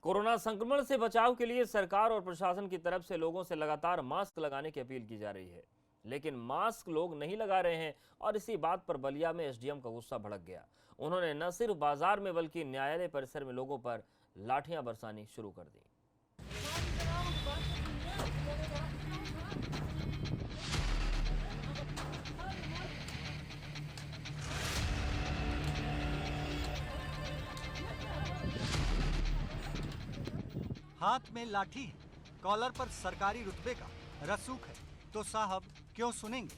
Corona संक्रमण से बचाव के लिए सरकार और प्रशासन की तरफ से लोगों से लगातार मास्क लगाने की अपील की जा रही है, लेकिन मास्क लोग नहीं लगा रहे हैं और इसी बात पर बलिया में एसडीएम का गुस्सा भड़क गया। उन्होंने न सिर्फ बाजार में बल्कि न्यायालय परिसर में लोगों पर लाठियां बरसानी शुरू कर दी। हाथ में लाठी है, कॉलर पर सरकारी रुतबे का रसूख है, तो साहब क्यों सुनेंगे।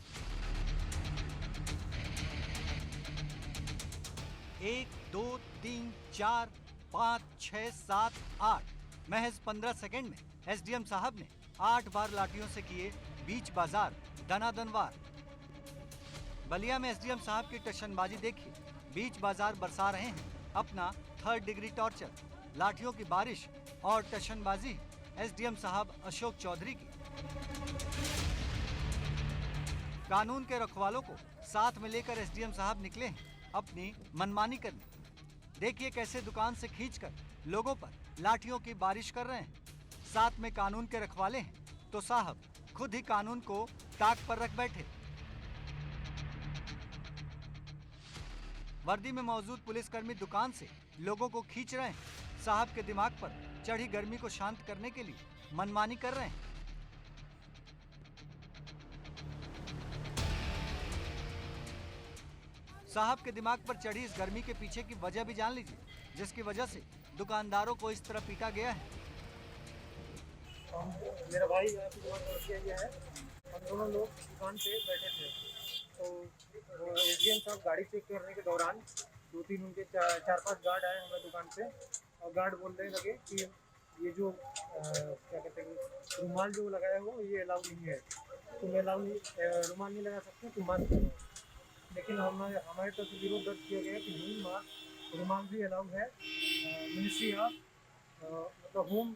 1, 2, 3, 4, 5, 6, 7, 8 महज 15 सेकंड में एसडीएम साहब ने 8 बार लाठियों से किए बीच बाजार दनादन वार। बलिया में एसडीएम साहब की टशनबाजी देखिए, बीच बाजार बरसा रहे हैं अपना 3rd डिग्री टॉर्चर। लाठियों की बारिश और टशनबाजी एसडीएम साहब अशोक चौधरी की। कानून के रखवालों को साथ में लेकर एसडीएम साहब निकले हैं अपनी मनमानी करने। देखिए कैसे दुकान से खींचकर लोगों पर लाठियों की बारिश कर रहे हैं। साथ में कानून के रखवाले हैं तो साहब खुद ही कानून को ताक पर रख बैठे। वर्दी में मौजूद पुलिसकर्मी दुकान से लोगों को खींच रहे हैं। साहब के दिमाग पर चढ़ी गर्मी को शांत करने के लिए मनमानी कर रहे हैं। साहब के दिमाग पर चढ़ी इस गर्मी के पीछे की वजह भी जान लीजिए, जिसकी वजह से दुकानदारों को इस तरह पीटा गया है। मेरा भाई ये है, हम दोनों लोग दुकान पे बैठे थे, तो एसडीएम साहब गाड़ी चेक करने के दौरान 2-3 उनके 4-5 गार्ड आए हमारे दुकान पे और गार्ड बोलने लगे कि ये जो क्या कहते हैं रुमाल जो लगाया हो ये अलाउ नहीं है, तुम रुमाल नहीं लगा सकते, तुम मास्क लगाओ। लेकिन हमारे तरफ से विरोध दर्ज किया गया कि नहीं, रुमाल भी अलाउ है। मिनिस्ट्री ऑफ मतलब होम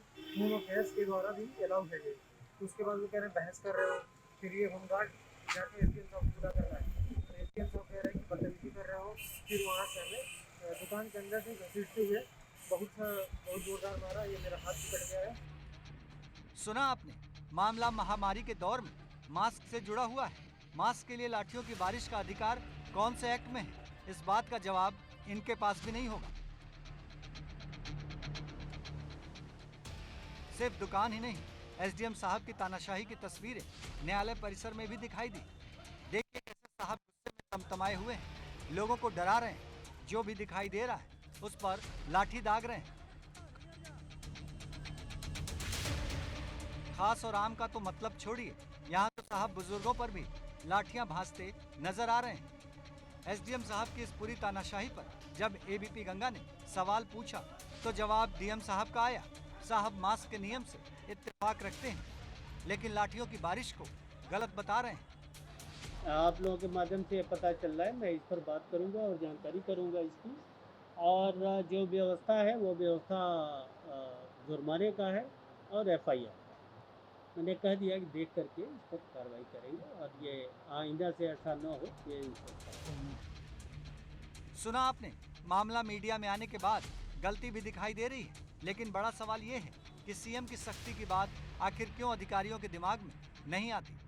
अफेयर्स के द्वारा भी अलाउ है ये। तो उसके बाद वो कह रहे हैं बहस कर रहे हो, फिर ये होमगार्ड जाके एसडीएम साहब पूरा कर रहा है। एसडीएम साहब कह रहे हैं कि बदतमीजी कर रहे हो। फिर वहाँ से हमें दुकान के अंदर से घसीटते हुए बहुत जोरदार मारा। ये मेरा हाथ भी कट गया है। सुना आपने, मामला महामारी के दौर में मास्क से जुड़ा हुआ है। मास्क के लिए लाठियों की बारिश का अधिकार कौन से एक्ट में है, इस बात का जवाब इनके पास भी नहीं होगा। सिर्फ दुकान ही नहीं, एसडीएम साहब की तानाशाही की तस्वीरें न्यायालय परिसर में भी दिखाई दी। देखिए कैसे साहब गुस्से में तमतमाए हुए हैं, लोगों को डरा रहे हैं। जो भी दिखाई दे रहा है उस पर लाठी दाग रहे हैं। खास और आम का तो मतलब छोड़िए, यहाँ तो साहब बुजुर्गों पर भी लाठियां भांजते नजर आ रहे हैं। एसडीएम साहब की इस पूरी तानाशाही पर जब एबीपी गंगा ने सवाल पूछा तो जवाब डीएम साहब का आया। साहब मास्क के नियम से इत्तेफाक रखते हैं, लेकिन लाठियों की बारिश को गलत बता रहे हैं। आप लोगों के माध्यम से पता चल रहा है, मैं इस पर बात करूंगा और जानकारी करूंगा इसकी। और जो व्यवस्था है वो व्यवस्था जुर्माने का है और एफआईआर मैंने कह दिया कि देख करके इस पर कार्रवाई करेंगे और ये आइंदा से ऐसा न हो ये। सुना आपने, मामला मीडिया में आने के बाद गलती भी दिखाई दे रही है, लेकिन बड़ा सवाल ये है कि सीएम की सख्ती की बात आखिर क्यों अधिकारियों के दिमाग में नहीं आती।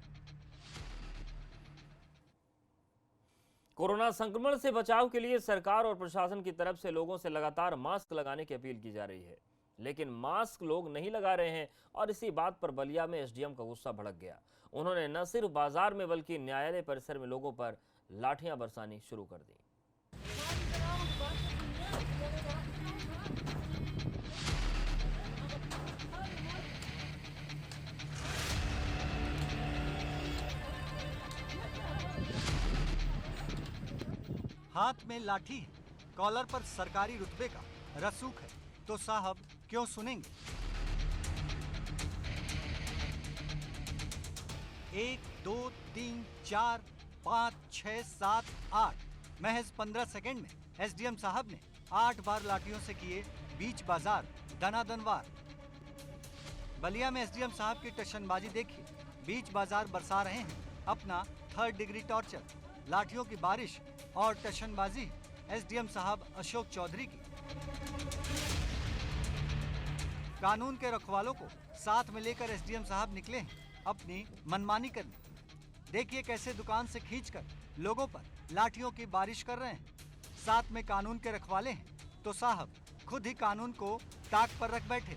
कोरोना संक्रमण से बचाव के लिए सरकार और प्रशासन की तरफ से लोगों से लगातार मास्क लगाने की अपील की जा रही है, लेकिन मास्क लोग नहीं लगा रहे हैं और इसी बात पर बलिया में एसडीएम का गुस्सा भड़क गया। उन्होंने न सिर्फ बाजार में बल्कि न्यायालय परिसर में लोगों पर लाठियां बरसानी शुरू कर दी। हाथ में लाठी है, कॉलर पर सरकारी रुतबे का रसूख है, तो साहब क्यों सुनेंगे। 1, 2, 3, 4, 5, 6, 7, 8 महज 15 सेकंड में एसडीएम साहब ने 8 बार लाठियों से किए बीच बाजार दनादन वार। बलिया में एसडीएम साहब की टशनबाजी देखिए, बीच बाजार बरसा रहे हैं अपना 3rd डिग्री टॉर्चर। लाठियों की बारिश और टशनबाजी एसडीएम साहब अशोक चौधरी की। कानून के रखवालों को साथ में लेकर एसडीएम साहब निकले हैं अपनी मनमानी करने। देखिए कैसे दुकान से खींचकर लोगों पर लाठियों की बारिश कर रहे हैं। साथ में कानून के रखवाले हैं तो साहब खुद ही कानून को ताक पर रख बैठे।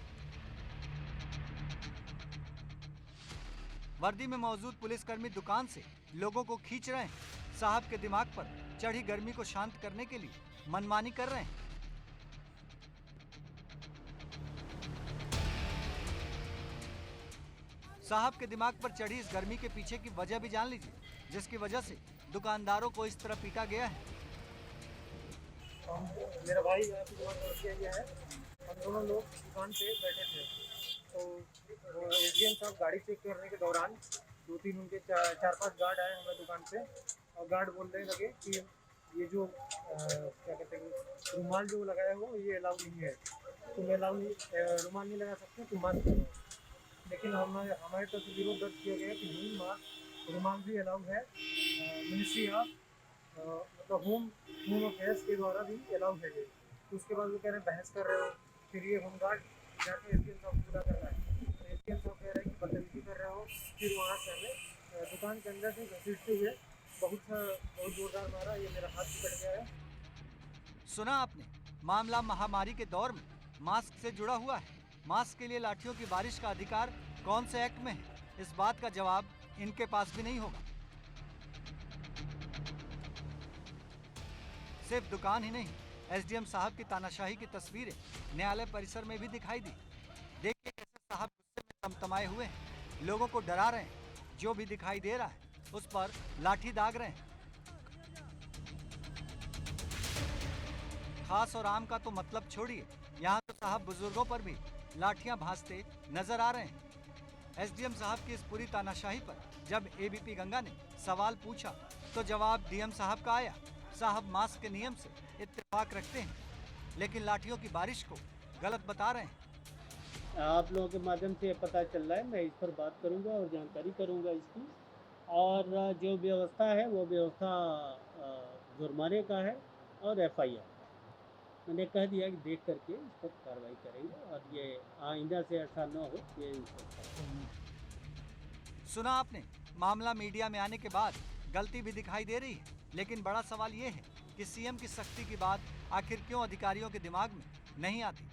वर्दी में मौजूद पुलिसकर्मी दुकान से लोगों को खींच रहे हैं। साहब के दिमाग पर चढ़ी गर्मी को शांत करने के लिए मनमानी कर रहे हैं। साहब के दिमाग पर चढ़ी इस गर्मी के पीछे की वजह भी जान लीजिए, जिसकी वजह से दुकानदारों को इस तरह पीटा गया है। मेरा भाई यहाँ पे दुकान कर दिया गया है। हम दोनों लोग दुकान पे बैठे थे, तो एसडीएम साहब गाड़ी चेक करने के दौरान 2-3 उनके 4-5 गार्ड आए हमारे दुकान पे, और गार्ड बोलने लगे कि ये जो क्या कहते हैं रुमाल जो लगाया हो ये अलाउ नहीं है, तुम रुमाल नहीं लगा सकते, तुम मास्क लगाओ। लेकिन हमारे तरफ से विरोध दर्ज किया गया कि नहीं, मास्क रुमाल भी अलाउ है। मिनिस्ट्री ऑफ मतलब होम अफेयर्स के द्वारा भी अलाउ है ये। तो उसके बाद वो कह रहे हैं बहस कर रहे हो, फिर ये होमगार्ड जाके एसडीएम साहब को बुला कर रहा है। एसडीएम साहब कह रहे हैं कि बदतमीजी कर रहे हो। फिर वहाँ से हमें दुकान के अंदर से घसीटते हुए बहुत जोरदार मारा। ये मेरा हाथ भी कट गया है। सुना आपने, मामला महामारी के दौर में मास्क से जुड़ा हुआ है। मास्क के लिए लाठियों की बारिश का अधिकार कौन से एक्ट में है, इस बात का जवाब इनके पास भी नहीं होगा। सिर्फ दुकान ही नहीं, एसडीएम साहब की तानाशाही की तस्वीरें न्यायालय परिसर में भी दिखाई दी। देखिए कैसे साहब गुस्से में तमतमाए हुए हैं, लोगों को डरा रहे हैं। जो भी दिखाई दे रहा है उस पर लाठी दाग रहे हैं। खास और आम का तो मतलब छोड़िए, यहाँ तो साहब बुजुर्गों पर भी लाठियां भांजते नजर आ रहे हैं। एसडीएम साहब की इस पूरी तानाशाही पर जब एबीपी गंगा ने सवाल पूछा तो जवाब डीएम साहब का आया। साहब मास्क के नियम से इत्तेफाक रखते हैं, लेकिन लाठियों की बारिश को गलत बता रहे हैं। आप लोगों के माध्यम से पता चल रहा है, मैं इस पर बात करूंगा और जानकारी करूंगा इसकी। और जो व्यवस्था है वो व्यवस्था जुर्माने का है और एफआईआर। मैंने कह दिया कि देख करके इस पर कार्रवाई करेंगे और ये आइंदा से ऐसा न हो, ये सुना आपने, मामला मीडिया में आने के बाद गलती भी दिखाई दे रही है, लेकिन बड़ा सवाल ये है कि सीएम की सख्ती की बात आखिर क्यों अधिकारियों के दिमाग में नहीं आती।